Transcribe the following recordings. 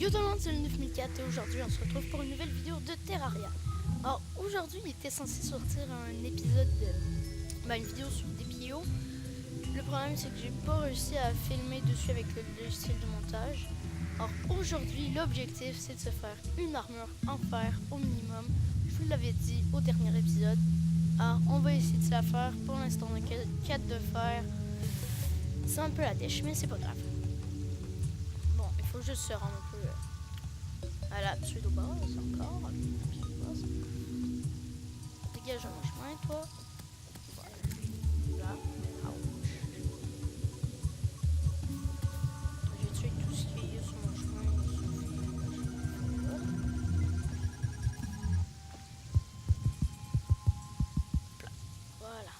Yo tout le monde, c'est le 9004 et aujourd'hui on se retrouve pour une nouvelle vidéo de Terraria. Alors aujourd'hui il était censé sortir un épisode de... une vidéo sur DPO. Le problème c'est que j'ai pas réussi à filmer dessus avec le logiciel de montage. Alors aujourd'hui l'objectif c'est de se faire une armure en fer au minimum. Je vous l'avais dit au dernier épisode. Alors on va essayer de se la faire. Pour l'instant on a 4 de fer. C'est un peu la dèche mais c'est pas grave. Bon, il faut juste se rendre un peu à la pseudo-base encore. Dégage un chemin, toi. Voilà. Là. Ouch. J'ai tué tout ce qui est sur mon chemin. Voilà.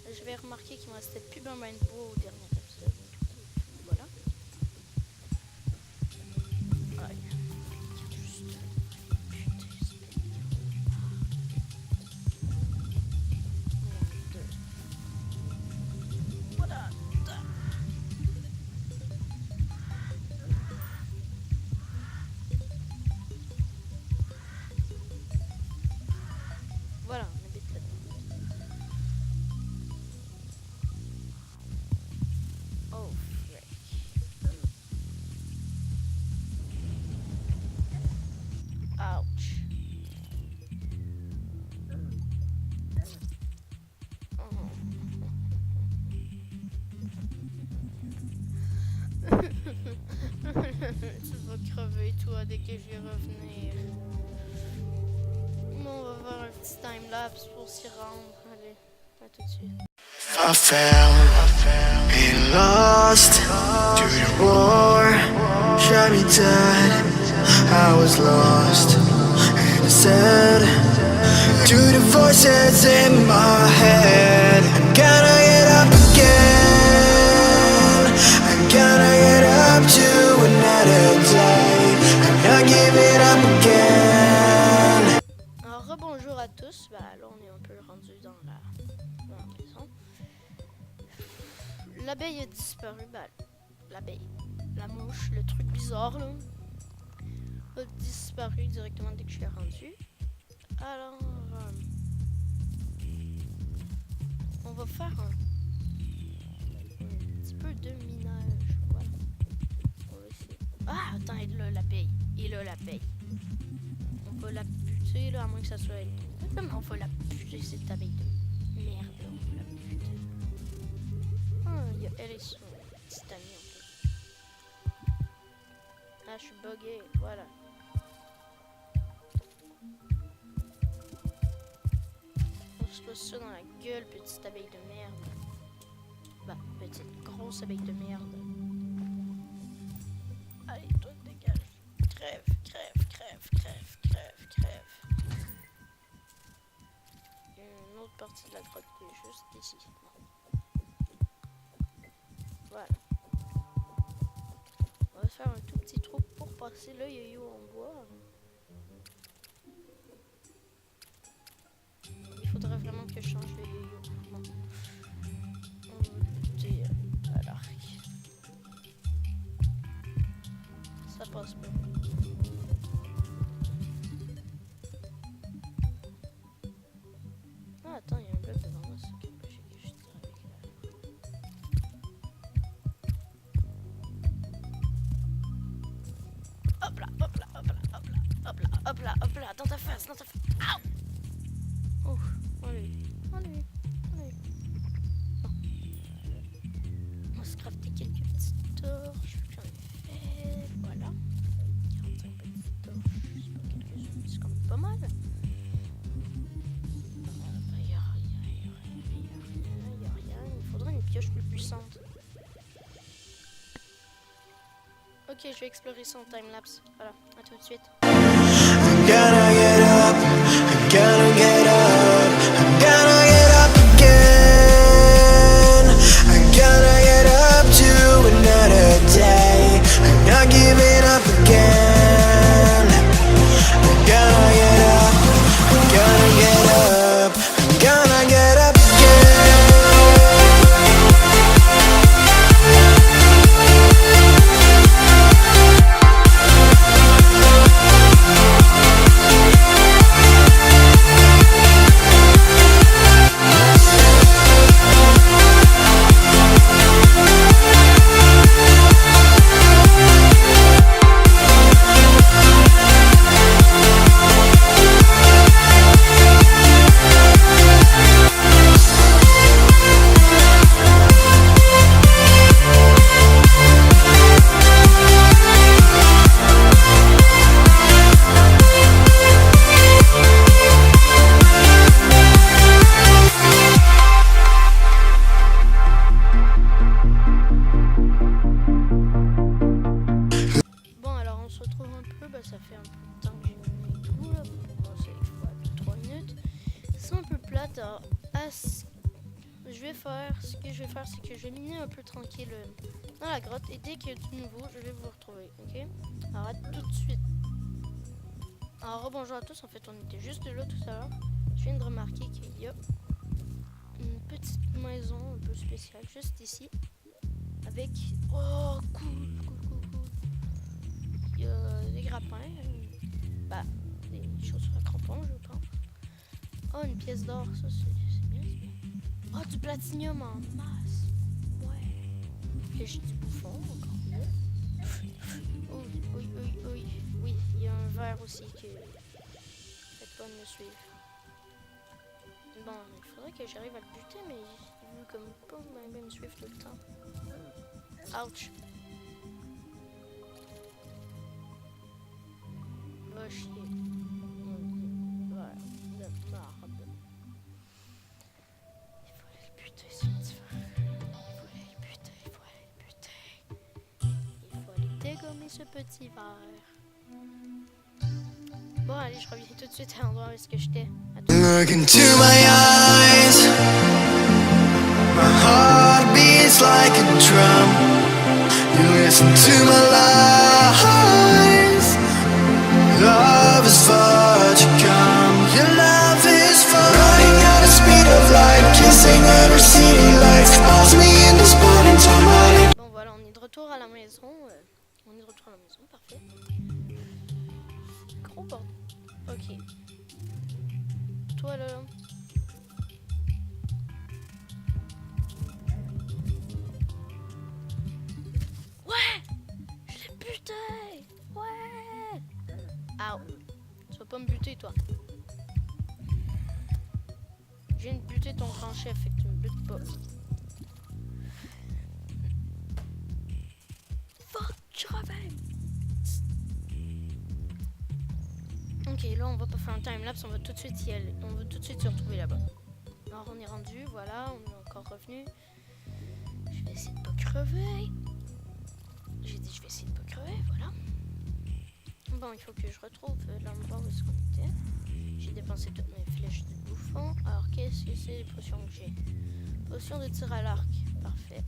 Et je vais remarquer qu'il me restait plus ben de bois au dernier épisode. Voilà. Aïe. Juste. Voilà. Voilà, on habite là-dedans. Oh, frick. Ouch. Tu vas crever, toi, dès que je vais revenir. Bon, on va faire un petit time-lapse pour s'y rendre. Allez, à tout de suite. I fell and lost to the war, shot me dead. I was lost and I said to the voices in my head, I gotta get up again. I gotta get up to another day. I'm not giving up again. Alors, rebonjour à tous. Bah, là, on est un peu rendu dans la maison. L'abeille a disparu. Bah, l'abeille, la mouche, le truc bizarre là, a disparu directement dès que je l'ai rendu. Alors, on va faire un petit peu de minage. Voilà. On va essayer. Ah, attends, il est là l'abeille. Il est là l'abeille. On va la buter là, à moins que ça soit elle. Comment on va la buter cette abeille de merde là, on va la buter. Ah, elle est son petite amie en plus. Ah, je suis bugué, voilà. On se pose ça dans la gueule, petite abeille de merde. Bah, petite grosse abeille de merde. Allez, toi dégage. Crève, crève, crève, crève, crève, crève. Il y a une autre partie de la grotte qui est juste ici. Voilà. On va faire un tout petit trou pour passer le yo-yo en bois. Il faudrait vraiment que je change le yo-yo. Bon. On va buter à l'arc. Ça passe pas. Ah, attends, il y a un bloc devant moi. C'est que j'ai juste avec hop là, hop là, hop là, hop là, hop là, hop là, hop là, dans ta face, dans ta face. Aouh! Oh, allez, allez, allez. Bon. On va se crafter quelques petites torches. J'en ai fait, voilà. 45 petites torches, c'est pas quelques-unes, c'est quand même pas mal. Il y a rien. Il faudrait une pioche plus puissante. Ok, je vais explorer son timelapse. Voilà, à tout de suite. I'm gonna get up, I'm gonna get up, I'm gonna get up again. I'm gonna get up to another day. I'm not giving up again. I'm gonna get up, I'm gonna get up, I'm gonna get up again. c'est que je vais miner un peu tranquille dans la grotte. Et dès qu'il y a du nouveau, je vais vous retrouver. Ok? Alors, à tout de suite. Alors, bonjour à tous. En fait, on était juste là tout à l'heure. Je viens de remarquer qu'il y a une petite maison un peu spéciale juste ici. Avec... Oh, cool. Il y a des grappins. Bah, des chaussures à crampons, je pense. Oh, une pièce d'or. Ça, c'est bien. Oh, du platinium en masse. Ouais. J'ai du bouffon, encore mieux. Oui, il y a un verre aussi que... Faites pas de me suivre. Bon, il faudrait que j'arrive à le buter, mais il veut comme pas me suivre tout le temps. Ouch. Va chier. Voilà, de marde. Il faut aller le buter, ce petit verre. Il faut aller dégommer ce petit verre. Bon, allez, je reviens tout de suite à l'endroit où est-ce que j'étais. Look into my eyes. My heart beats like a drum. You listen to my lies. Love is far to come. Your love is far. Running at the speed of light, kissing under city lights. Calls me in this morning time. Bon, voilà, on est de retour à la maison. Parfait. Gros bord. Ok. Toi là. Ouais! Je l'ai buté! Ouais! Ow! Tu vas pas me buter, toi. Je viens de buter ton grand chef, fait que tu me butes pas. Fuck! Je reviens! Ok, là on va pas faire un timelapse, on va tout de suite y aller. On va tout de suite se retrouver là-bas. Alors on est rendu, voilà, on est encore revenu. Je vais essayer de pas crever. J'ai dit je vais essayer de pas crever, voilà. Bon, il faut que je retrouve l'endroit où est-ce qu'on était. J'ai dépensé toutes mes flèches de bouffon. Alors qu'est-ce que c'est les potions que j'ai? Potion de tir à l'arc, parfait.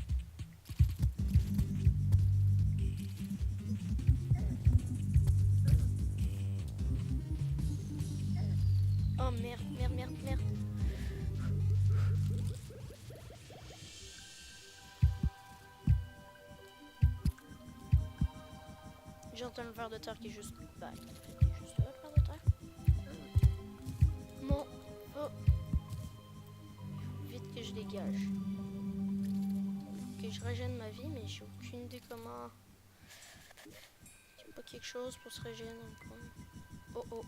Oh merde. J'entends le ver de terre qui est juste... Bah, il est juste là, le ver de terre. Non. Oh. Vite que je dégage. Que je régène ma vie, mais j'ai aucune idée comment... J'ai pas quelque chose pour se régénérer encore. Oh.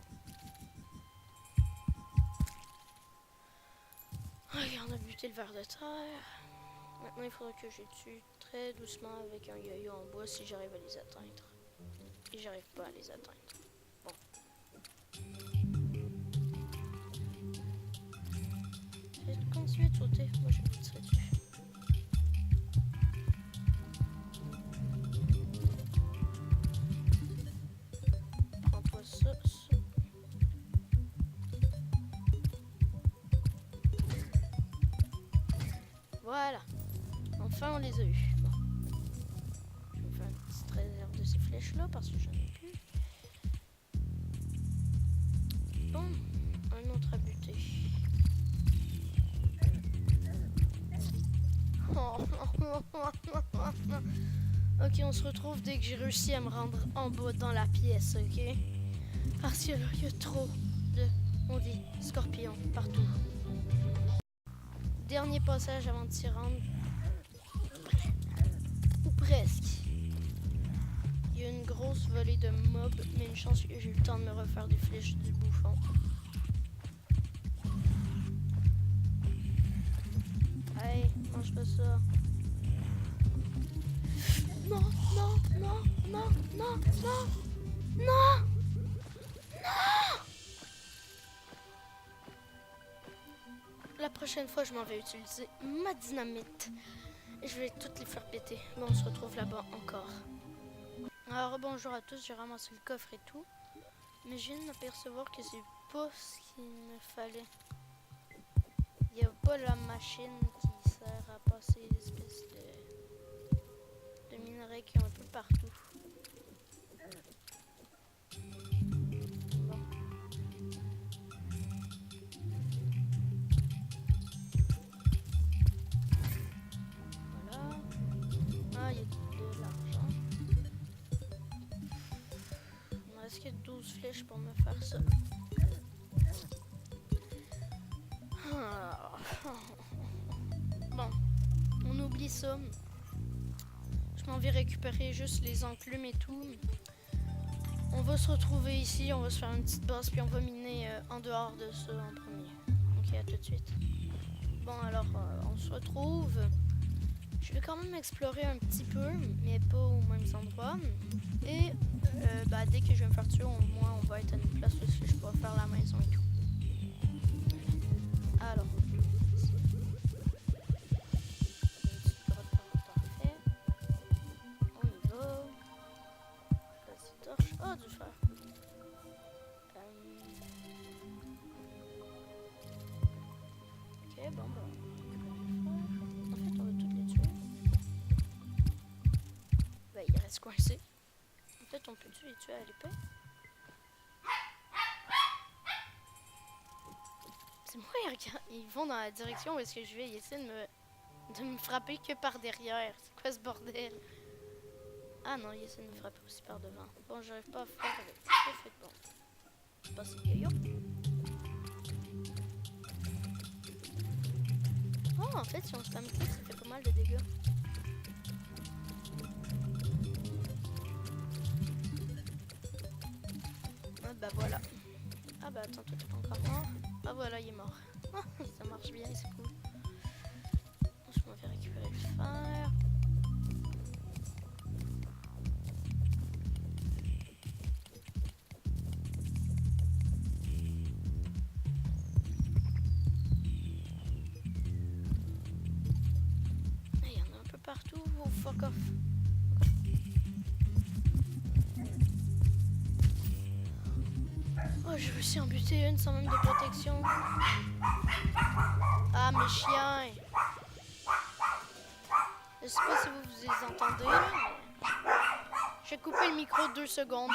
Ok, on a buté le ver de terre. Maintenant, il faudra que je tue très doucement avec un yo-yo en bois si j'arrive à les atteindre. Et j'arrive pas à les atteindre. Bon. Je vais continuer de sauter. Moi, je vais me tirer dessus. Prends-toi ça. Voilà. Enfin, on les a eus. Bon. Je vais me faire une petite réserve de ces flèches-là parce que j'en ai plus. Bon, un autre à buter. Ok, on se retrouve dès que j'ai réussi à me rendre en bas dans la pièce, ok? Parce que là, il y a trop de, on dit, scorpions partout. Dernier passage avant de s'y rendre. Ou presque. Il y a une grosse volée de mobs, mais une chance que j'ai eu le temps de me refaire des flèches du bouffon. Hey, mange pas ça. Non. La prochaine fois, je m'en vais utiliser ma dynamite. Et je vais toutes les faire péter. Bon, on se retrouve là-bas encore. Alors, bonjour à tous, j'ai ramassé le coffre et tout. Mais je viens de m'apercevoir que c'est pas ce qu'il me fallait. Il n'y a pas la machine qui sert à passer l'espèce de minerais qui est un peu partout. Bon. Voilà. Ah, il y a de l'argent. Il me reste que 12 flèches pour me faire ça. Bon, on oublie ça. Je m'en vais récupérer juste les enclumes et tout. On va se retrouver ici, on va se faire une petite base, puis on va miner en dehors de ça en premier. Ok, à tout de suite. Bon, alors, on se retrouve. Je vais quand même explorer un petit peu, mais pas aux mêmes endroits. Et dès que je vais me faire tuer, au moins on va être à une place où je pourrai faire la maison et tout. Alors, parfait. On y va. Vas-y, torche. Oh, du fer. Ok, bon, en fait, on va toutes les tuer. Ben, il reste coincé. En fait, on peut-tu les tuer à l'épée? C'est moi, regarde. Ils vont dans la direction où est-ce que je vais. Ils essaient de me frapper que par derrière. C'est quoi ce bordel? Ah non, ils essaient de me frapper aussi par devant. Bon, j'arrive pas à faire avec. Fait bon. C'est pas si yo. Oh, en fait, si on se spam clic, ça fait pas mal de dégâts. Ah bah voilà. Ah bah attends, toi t'es pas encore mort. Ah voilà, il est mort. Ça marche bien, c'est cool. Je m'en vais récupérer le fer. Il y en a un peu partout. Oh fuck off. Oh, j'ai réussi à en buter une sans même de protection. Ah, mes chiens. Je sais pas si vous les entendez, là, mais... J'ai coupé le micro 2 secondes.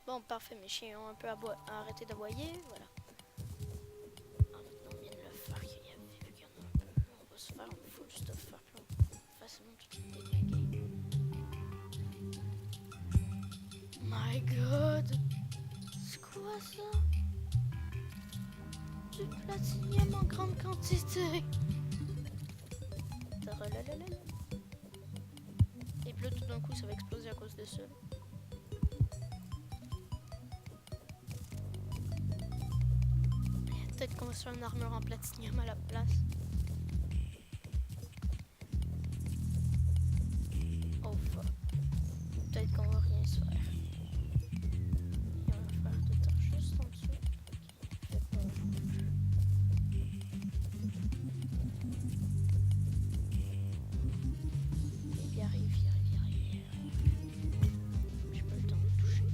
Bon, parfait, mes chiens ont un peu arrêté d'aboyer, voilà. Ah, maintenant, on vient de le faire, qu'il y avait vu qu'il y en a un peu. On va se faire un full stuff faire, puis on peut facilement tout déglinguer. My god! C'est quoi ça? Du platinium en grande quantité! Et puis là, tout d'un coup, ça va exploser à cause de ça. Peut-être qu'on va se faire une armure en platinium à la place. Oh fuck. Peut-être qu'on va rien se faire. Et on va faire des torches juste en dessous. Fait pas rouge. Il arrive. J'ai pas le temps de toucher.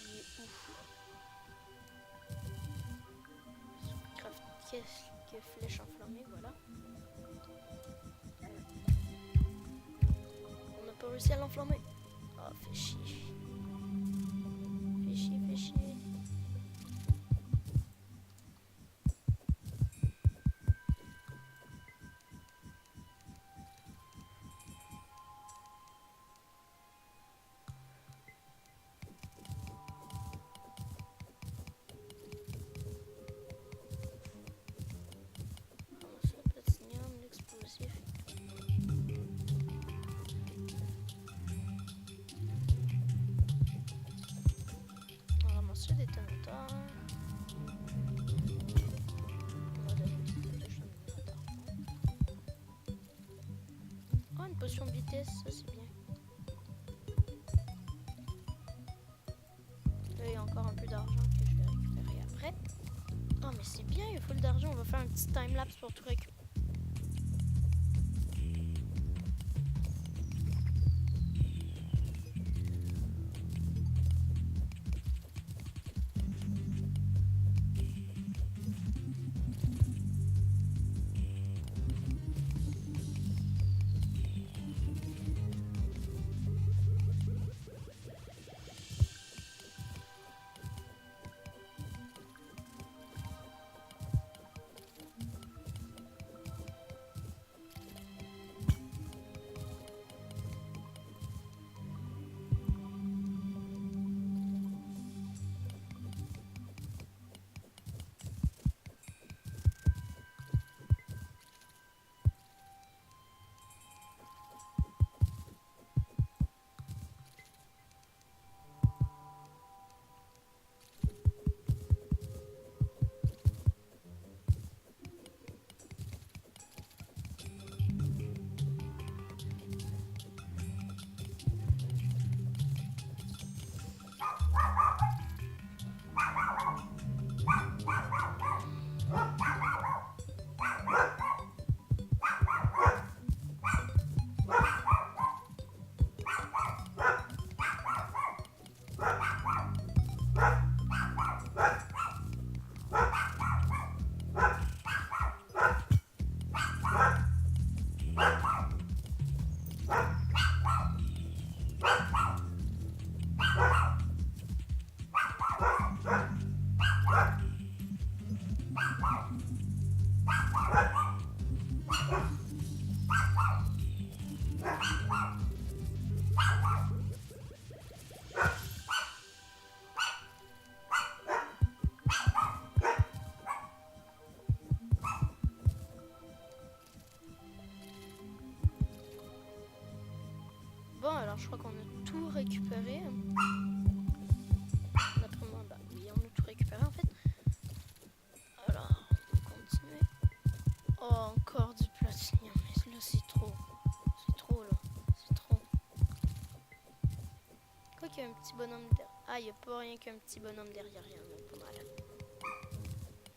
Il est ouf. Craft quelques flèches enflammées, voilà. On n'a pas réussi à l'enflammer. Oh, fait chier. Fait chier. Potion de vitesse, ça c'est bien. il y a full d'argent. On va faire un petit time-lapse pour tout récupérer. Bon, alors je crois qu'on a tout récupéré. D'après moi, bah oui, on a tout récupéré en fait. Alors, on va continuer. Oh, encore du platinium. Mais là, c'est trop. C'est trop, là. C'est trop. Quoi qu'il y a un petit bonhomme derrière. Ah, il n'y a pas rien qu'un petit bonhomme derrière. Il y en a pas mal.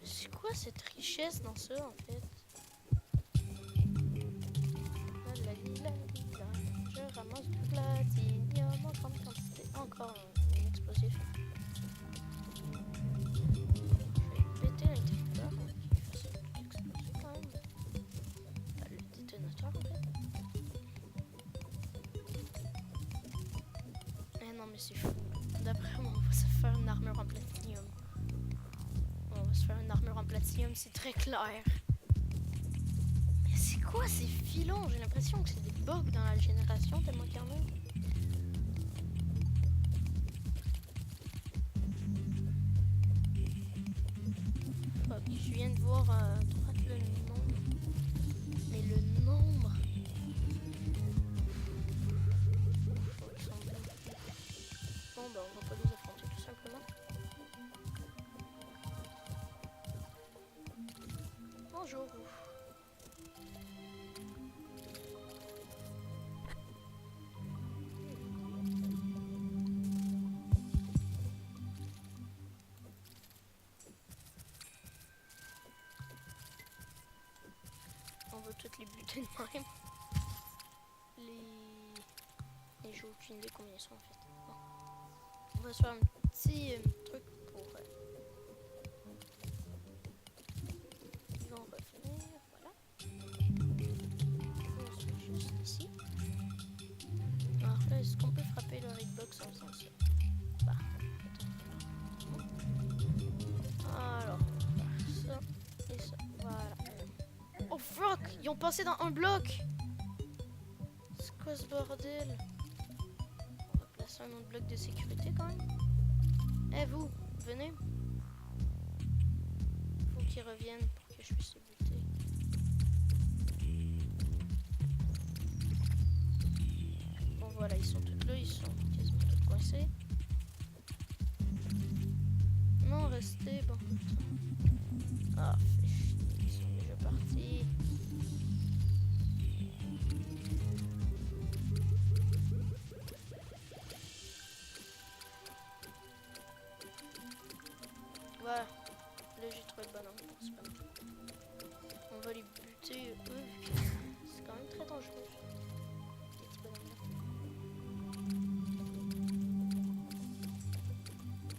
C'est quoi cette richesse dans ça, en fait? Je ramasse du platinium en grande quantité. Encore un explosif. Je vais péter l'interrupteur. Il est facile d'exploser quand même. Enfin, le détonateur en fait. Eh non mais c'est fou. D'après moi on va se faire une armure en platinium. On va se faire une armure en platinium, c'est très clair. C'est quoi ces filons? J'ai l'impression que c'est des bugs dans la génération tellement qu'il y en a. Fuck, je viens de voir à droite le nombre. Mais le nombre... Bon bah on va pas les affronter tout simplement. Bonjour. On veut toutes les buter de même. Et j'ai aucune idée combien ils sont en fait. Bon. On va se faire un petit truc pour... Ils vont revenir, voilà. On se met juste ici. Alors là, est-ce qu'on peut frapper le hitbox en faisant ça? Bah, alors, on va faire ça et ça. Voilà. Oh fuck! Ils ont passé dans un bloc! C'est quoi ce bordel? On va placer un autre bloc de sécurité quand même. Eh vous, venez. Faut qu'ils reviennent pour que je puisse les buter. Bon voilà, ils sont tous là, ils sont quasiment tous coincés. Non, restez, bon. Ah, fait chier, ils sont déjà partis. Voilà, là, j'ai trouvé le bonhomme pour spam. On va les buter, eux. C'est quand même très dangereux. Les petits bonhommes là.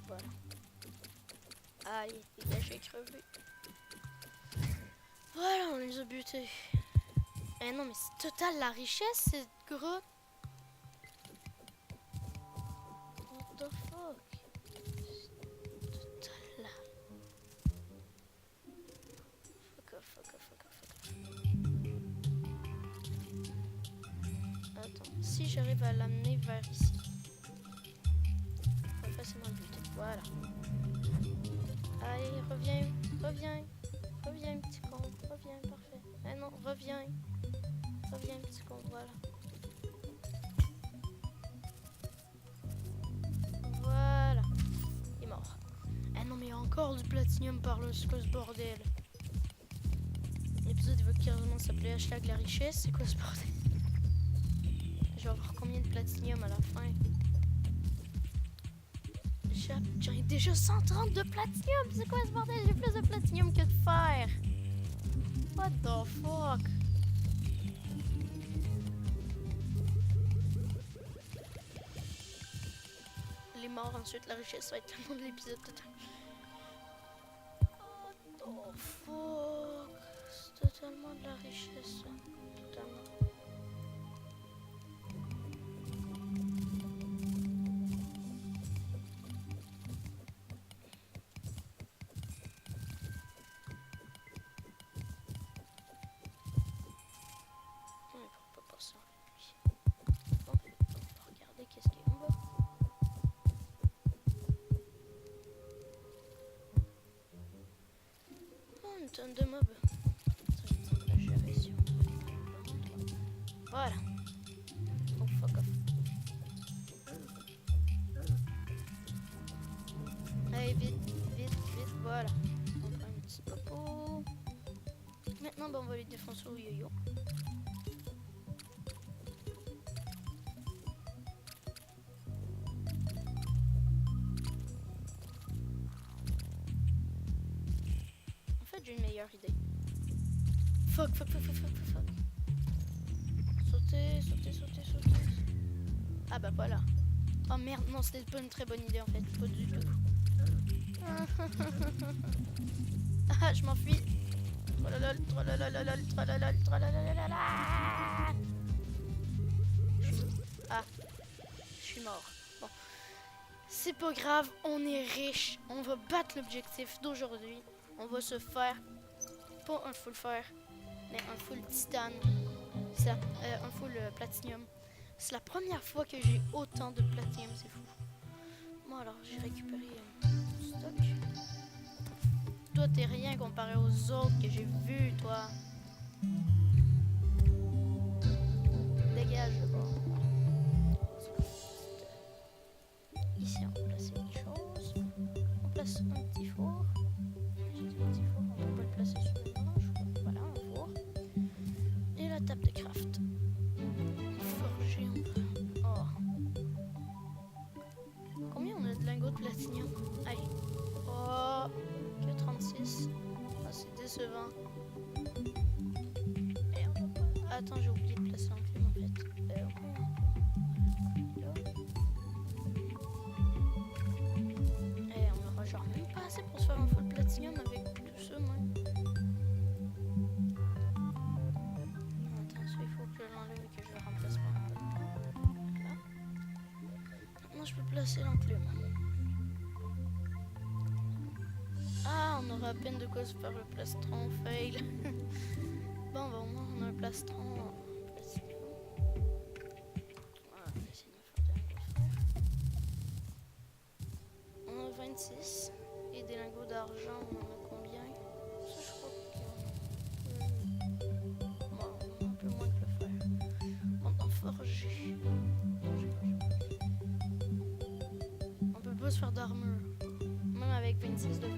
Voilà. Aïe, les gars, j'ai crevé. Voilà, on les a butés. Eh non, mais c'est total la richesse, cette grotte. What the fuck? Total là. Fuck off, fuck off, fuck off, fuck off. Attends, si j'arrive à l'amener vers ici, on va facilement le buter. Voilà. Allez, reviens, reviens, reviens, petit con, reviens, parfait. Eh non, reviens, reviens, petit con, voilà. Voilà. Il est mort. Eh non, mais il y a encore du platinium par là, c'est quoi ce bordel? L'épisode il va carrément s'appeler hashtag la richesse, c'est quoi ce bordel? Je vais avoir combien de platinium à la fin? J'en ai déjà 130 de platinium, c'est quoi ce bordel? J'ai plus de platinium que de fer. What the fuck? Les morts ensuite, la richesse, ça va être le nom de l'épisode total. What the fuck? C'est totalement de la richesse, ça. Totalement. Ouais, pourquoi pas ça? Bon, on va regarder qu'est-ce qu'il y a en bas. Oh, une tonne de mobs. Ça, je vais la gérer si on trouve. Voilà. Oh, fuck off. Allez, vite, vite, vite, voilà. On prend une petite popo. Maintenant, ben, on va les défoncer au yo-yo. En fait, j'ai une meilleure idée. Fuck, fuck, fuck, fuck, fuck, fuck, fuck. Sauter, sauter, sauter, sauter. Ah bah voilà. Oh merde, non, c'était pas une très bonne idée en fait. Pas du tout. Ah, je m'enfuis. Tralalol, tralalol, tralalol, tralalol. Ah, je suis mort. Bon, c'est pas grave, on est riche. On va battre l'objectif d'aujourd'hui. On va se faire, pas un full fer, mais un full titane. Ça, un full platinium. C'est la première fois que j'ai autant de platinium, c'est fou. Bon alors, j'ai récupéré stock. Toi, t'es rien comparé aux autres que j'ai vus, toi. Dégage de bord. Ici, on va placer une chose. On place un petit four. J'ai dit un petit four, on peut pas le placer sur le manche. Voilà, un four. Et la table de craft. Forger, oh. Combien on a de lingots de platinium? Aïe. Oh, que 36. Ah, c'est décevant. Merde. Attends, j'ai oublié de placer l'enclume en fait. Et on aura genre même pas assez pour se faire un full platinium avec tout ça, moi. Attends, ça il faut que je l'enlève et que je le remplace par un peu de temps. Voilà. Maintenant, je peux placer l'enclume. Ah, on aura à peine de quoi se faire le plastron, fail. Bon, bah, au moins on a un plastron plastique. Voilà, on va essayer de me faire des lingots de fer. On a 26. Et des lingots d'argent, on en a combien? Ça, je crois que... bon, un peu moins que le fer. On a forgé. On peut pas se faire d'armure. Même avec 26 de fer.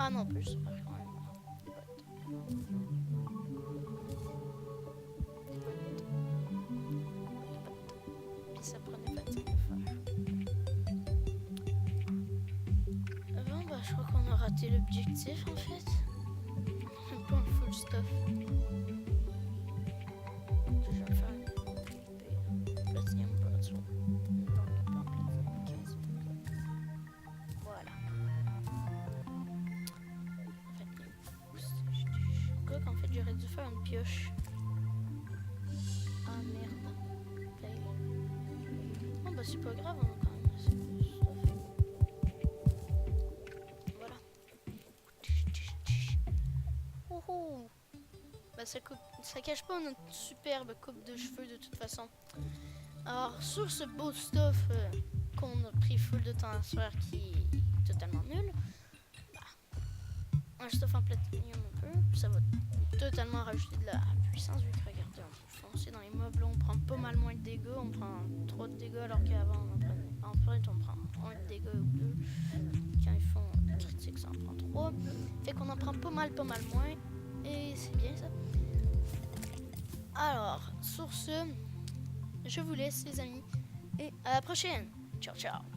Ah non, plus, ça va quand même. Des bottes. Puis ça prenait 25 de fer. Bon, bah, je crois qu'on aura raté l'objectif en fait. Même pas un full stuff. Je vais faire une platinum bronze. Non, pas en platinum 15. Voilà. En fait, je crois qu'en fait j'aurais dû faire une pioche. Ah merde. Fail. Oh bah c'est pas grave, on a quand même assez de stuff. Voilà. Oh oh. Bah ça cache pas notre superbe coupe de cheveux de toute façon. Alors sur ce beau stuff qu'on a pris full de temps à se faire qui est totalement nul, bah, un stuff en platinium un peu, ça va totalement rajouter de la puissance vu que regardez, on peut foncer dans les mobs là, on prend pas mal moins de dégâts, on prend 3 de dégâts alors qu'avant on prend 1 de dégâts ou 2. Quand ils font critique ça en prend 3. Fait qu'on en prend pas mal moins. Et c'est bien ça. Alors, sur ce, je vous laisse les amis. Et à la prochaine. Ciao ciao.